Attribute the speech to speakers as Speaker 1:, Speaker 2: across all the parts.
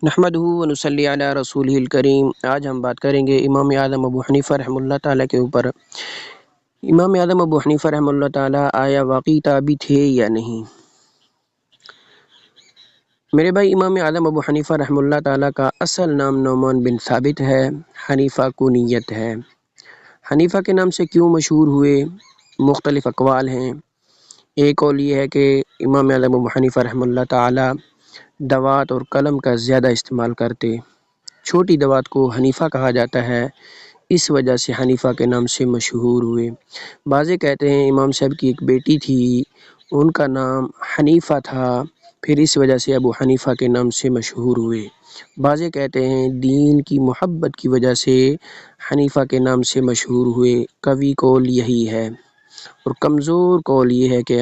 Speaker 1: نحمدہ و نصلی علی رسولہ الکریم۔ آج ہم بات کریں گے امام اعظم ابو حنیفہ رحمہ اللہ تعالیٰ کے اوپر۔ امام اعظم ابو حنیفہ رحمہ اللہ تعالیٰ آیا واقعی تابعی تھے یا نہیں؟ میرے بھائی، امام اعظم ابو حنیفہ رحمہ اللہ تعالیٰ کا اصل نام نعمان بن ثابت ہے، حنیفہ کنیت ہے۔ حنیفہ کے نام سے کیوں مشہور ہوئے؟ مختلف اقوال ہیں۔ ایک قول یہ ہے کہ امام اعظم ابو حنیفہ رحمہ اللہ تعالیٰ دوات اور قلم کا زیادہ استعمال کرتے، چھوٹی دوات کو حنیفہ کہا جاتا ہے، اس وجہ سے حنیفہ کے نام سے مشہور ہوئے۔ بعضے کہتے ہیں امام صاحب کی ایک بیٹی تھی، ان کا نام حنیفہ تھا، پھر اس وجہ سے ابو حنیفہ کے نام سے مشہور ہوئے۔ بعضے کہتے ہیں دین کی محبت کی وجہ سے حنیفہ کے نام سے مشہور ہوئے۔ قوی قول یہی ہے، اور کمزور قول یہ ہے کہ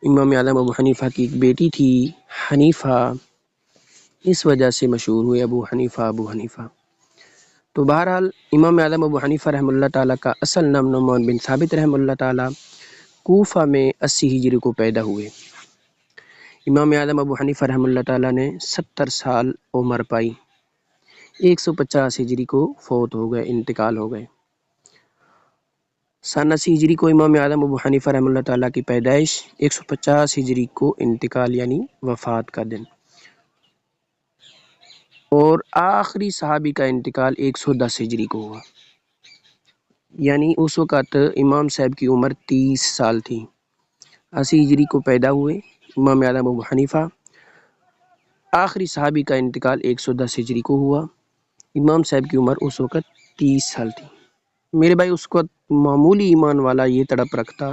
Speaker 1: امام اعظم ابو حنیفہ کی ایک بیٹی تھی حنیفہ، اس وجہ سے مشہور ہوئے ابو حنیفہ۔ تو بہرحال امام اعظم ابو حنیفہ رحمہ اللہ تعالیٰ کا اصل نام نعمان بن ثابت رحمہ اللہ تعالیٰ کوفہ میں 80 ہجری کو پیدا ہوئے۔ امام اعظم ابو حنیفہ رحمہ اللہ تعالیٰ نے 70 سال عمر پائی، 150 ہجری کو فوت ہو گئے، انتقال ہو گئے۔ سن 80 ہجری کو امام اعظم ابو حنیفہ رحمہ اللہ تعالیٰ کی پیدائش، 150 ہجری کو انتقال یعنی وفات کا دن، اور آخری صحابی کا انتقال 110 ہجری کو ہوا، یعنی اس وقت امام صاحب کی عمر 30 سال تھی۔ 80 ہجری کو پیدا ہوئے امام اعظم ابو حنیفہ، آخری صحابی کا انتقال 110 ہجری کو ہوا، امام صاحب کی عمر اس وقت 30 سال تھی۔ میرے بھائی، اس وقت معمولی ایمان والا یہ تڑپ رکھتا،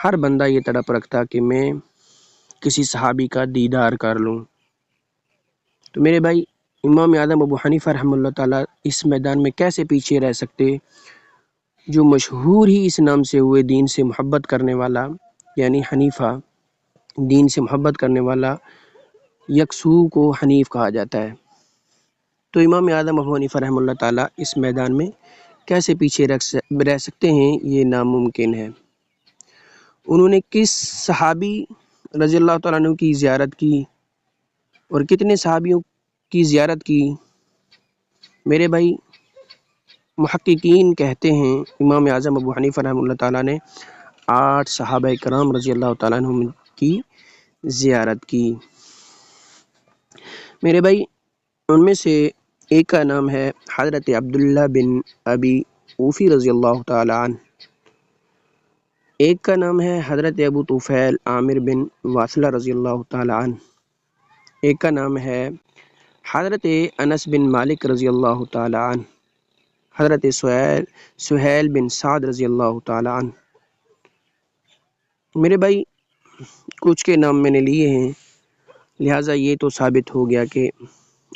Speaker 1: ہر بندہ یہ تڑپ رکھتا کہ میں کسی صحابی کا دیدار کر لوں۔ تو میرے بھائی، امام اعظم ابو حنیفہ رحمہ اللہ تعالیٰ اس میدان میں کیسے پیچھے رہ سکتے، جو مشہور ہی اس نام سے ہوئے، دین سے محبت کرنے والا، یعنی حنیفہ، دین سے محبت کرنے والا، یکسو کو حنیف کہا جاتا ہے۔ تو امام اعظم ابو حنیفہ رحمہ اللہ تعالیٰ اس میدان میں کیسے پیچھے رہ سکتے ہیں؟ یہ ناممکن ہے۔ انہوں نے کس صحابی رضی اللہ تعالیٰ عنہ کی زیارت کی اور کتنے صحابیوں کی زیارت کی؟ میرے بھائی، محققین کہتے ہیں امام اعظم ابو حنیفہ رحمہ اللہ تعالیٰ نے 8 صحابہ کرام رضی اللہ تعالیٰ عنہ کی زیارت کی۔ میرے بھائی، ان میں سے ایک کا نام ہے حضرت عبداللہ بن ابی اوفی رضی اللہ تعالیٰ عنہ، ایک کا نام ہے حضرت ابو طفیل عامر بن واصلہ رضی اللہ تعالیٰ عنہ، ایک کا نام ہے حضرت انس بن مالک رضی اللہ تعالیٰ عنہ، حضرت سہیل بن سعد رضی اللہ تعالیٰ عنہ۔ میرے بھائی، کچھ کے نام میں نے لیے ہیں، لہٰذا یہ تو ثابت ہو گیا کہ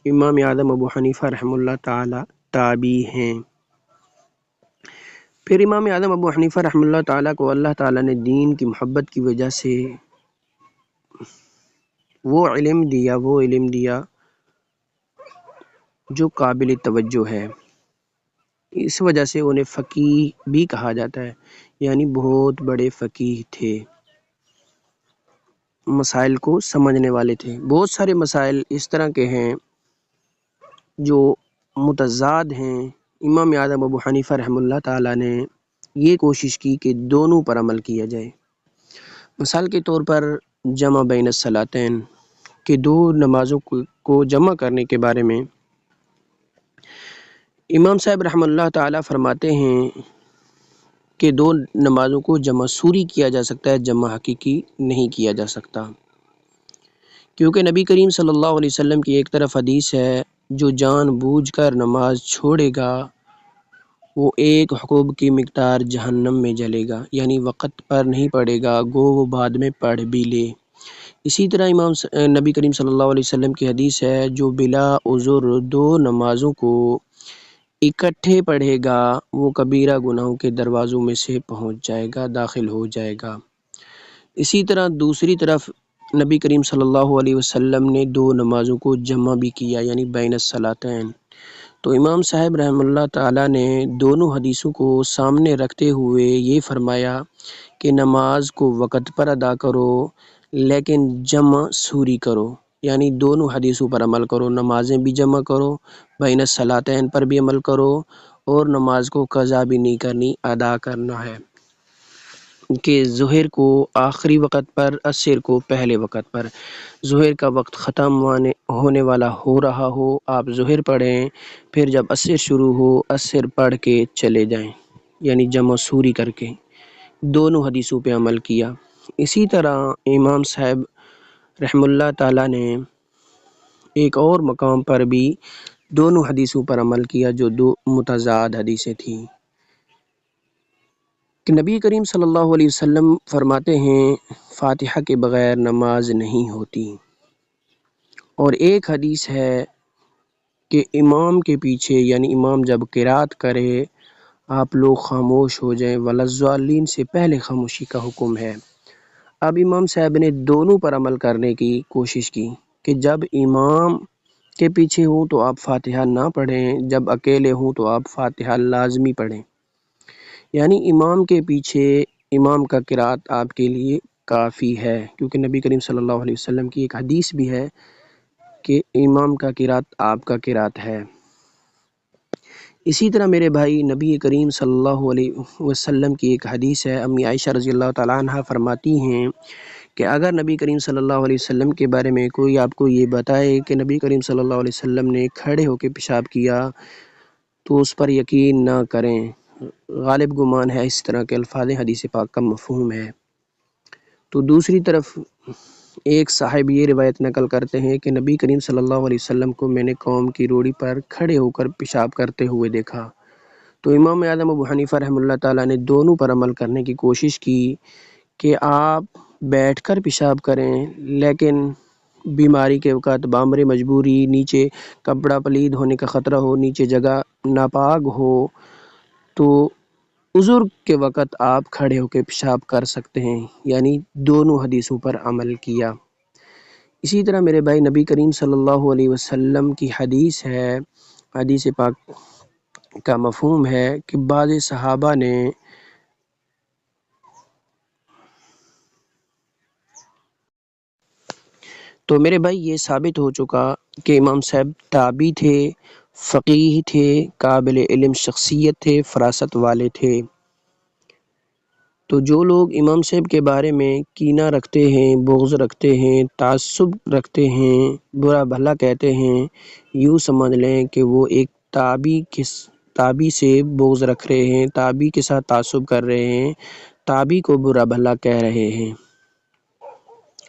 Speaker 1: امام اعظم ابو حنیفہ رحمہ اللہ تعالیٰ تابعی ہیں۔ پھر امام اعظم ابو حنیفہ رحمہ اللہ تعالیٰ کو اللہ تعالیٰ نے دین کی محبت کی وجہ سے وہ علم دیا جو قابل توجہ ہے، اس وجہ سے انہیں فقیہ بھی کہا جاتا ہے، یعنی بہت بڑے فقیہ تھے، مسائل کو سمجھنے والے تھے۔ بہت سارے مسائل اس طرح کے ہیں جو متضاد ہیں، امام اعظم ابو حنیفہ رحمہ اللہ تعالیٰ نے یہ کوشش کی کہ دونوں پر عمل کیا جائے۔ مثال کے طور پر جمع بین الصلاتین، کہ دو نمازوں کو جمع کرنے کے بارے میں امام صاحب رحمہ اللہ تعالیٰ فرماتے ہیں کہ دو نمازوں کو جمع سوری کیا جا سکتا ہے، جمع حقیقی نہیں کیا جا سکتا، کیونکہ نبی کریم صلی اللہ علیہ وسلم کی ایک طرف حدیث ہے جو جان بوجھ کر نماز چھوڑے گا وہ ایک حقوق کی مقدار جہنم میں جلے گا، یعنی وقت پر نہیں پڑھے گا، گو وہ بعد میں پڑھ بھی لے۔ اسی طرح نبی کریم صلی اللہ علیہ وسلم کی حدیث ہے جو بلا عذر دو نمازوں کو اکٹھے پڑھے گا وہ کبیرہ گناہوں کے دروازوں میں سے پہنچ جائے گا، داخل ہو جائے گا۔ اسی طرح دوسری طرف نبی کریم صلی اللہ علیہ وسلم نے دو نمازوں کو جمع بھی کیا، یعنی بین الصلاتین۔ تو امام صاحب رحمہ اللہ تعالیٰ نے دونوں حدیثوں کو سامنے رکھتے ہوئے یہ فرمایا کہ نماز کو وقت پر ادا کرو لیکن جمع سوری کرو، یعنی دونوں حدیثوں پر عمل کرو، نمازیں بھی جمع کرو، بین الصلاتین پر بھی عمل کرو، اور نماز کو قضا بھی نہیں کرنی، ادا کرنا ہے کہ ظہر کو آخری وقت پر، عصر کو پہلے وقت پر، ظہر کا وقت ختم ہونے والا ہو رہا ہو آپ ظہر پڑھیں، پھر جب عصر شروع ہو عصر پڑھ کے چلے جائیں، یعنی جمع سوری کر کے دونوں حدیثوں پہ عمل کیا۔ اسی طرح امام صاحب رحم اللہ تعالیٰ نے ایک اور مقام پر بھی دونوں حدیثوں پر عمل کیا جو دو متضاد حدیثیں تھیں، کہ نبی کریم صلی اللہ علیہ وسلم فرماتے ہیں فاتحہ کے بغیر نماز نہیں ہوتی، اور ایک حدیث ہے کہ امام کے پیچھے، یعنی امام جب قرات کرے آپ لوگ خاموش ہو جائیں، وَلَضَّالِّينَ سے پہلے خاموشی کا حکم ہے۔ اب امام صاحب نے دونوں پر عمل کرنے کی کوشش کی کہ جب امام کے پیچھے ہوں تو آپ فاتحہ نہ پڑھیں، جب اکیلے ہوں تو آپ فاتحہ لازمی پڑھیں، یعنی امام کے پیچھے امام کا قرات آپ کے لیے کافی ہے، کیونکہ نبی کریم صلی اللہ علیہ وسلم کی ایک حدیث بھی ہے کہ امام کا قرات آپ کا قرات ہے۔ اسی طرح میرے بھائی نبی کریم صلی اللہ علیہ وسلم کی ایک حدیث ہے، امی عائشہ رضی اللہ تعالیٰ عنہ فرماتی ہیں کہ اگر نبی کریم صلی اللہ علیہ وسلم کے بارے میں کوئی آپ کو یہ بتائے کہ نبی کریم صلی اللہ علیہ وسلم نے کھڑے ہو کے پیشاب کیا تو اس پر یقین نہ کریں، غالب گمان ہے، اس طرح کے الفاظ حدیث پاک کا مفہوم ہے۔ تو دوسری طرف ایک صاحب یہ روایت نقل کرتے ہیں کہ نبی کریم صلی اللہ علیہ وسلم کو میں نے قوم کی روڑی پر کھڑے ہو کر پیشاب کرتے ہوئے دیکھا، تو امام اعظم ابو حنیفہ رحمہ اللہ تعالیٰ نے دونوں پر عمل کرنے کی کوشش کی کہ آپ بیٹھ کر پیشاب کریں، لیکن بیماری کے وقت، بامر مجبوری، نیچے کپڑا پلید ہونے کا خطرہ ہو، نیچے جگہ ناپاک ہو، تو عذر کے وقت آپ کھڑے ہو کے پیشاب کر سکتے ہیں، یعنی دونوں حدیثوں پر عمل کیا۔ اسی طرح میرے بھائی نبی کریم صلی اللہ علیہ وسلم کی حدیث ہے، حدیث پاک کا مفہوم ہے کہ بعض صحابہ نے تو میرے بھائی یہ ثابت ہو چکا کہ امام صاحب تابعی تھے، فقیہ تھے، قابل علم شخصیت تھے، فراست والے تھے۔ تو جو لوگ امام صاحب کے بارے میں کینہ رکھتے ہیں، بغض رکھتے ہیں، تعصب رکھتے ہیں، برا بھلا کہتے ہیں، یوں سمجھ لیں کہ وہ ایک تابعی سے بغض رکھ رہے ہیں، تابعی کے ساتھ تعصب کر رہے ہیں، تابعی کو برا بھلا کہہ رہے ہیں۔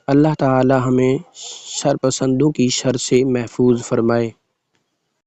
Speaker 1: اللہ تعالی ہمیں شر پسندوں کی شر سے محفوظ فرمائے۔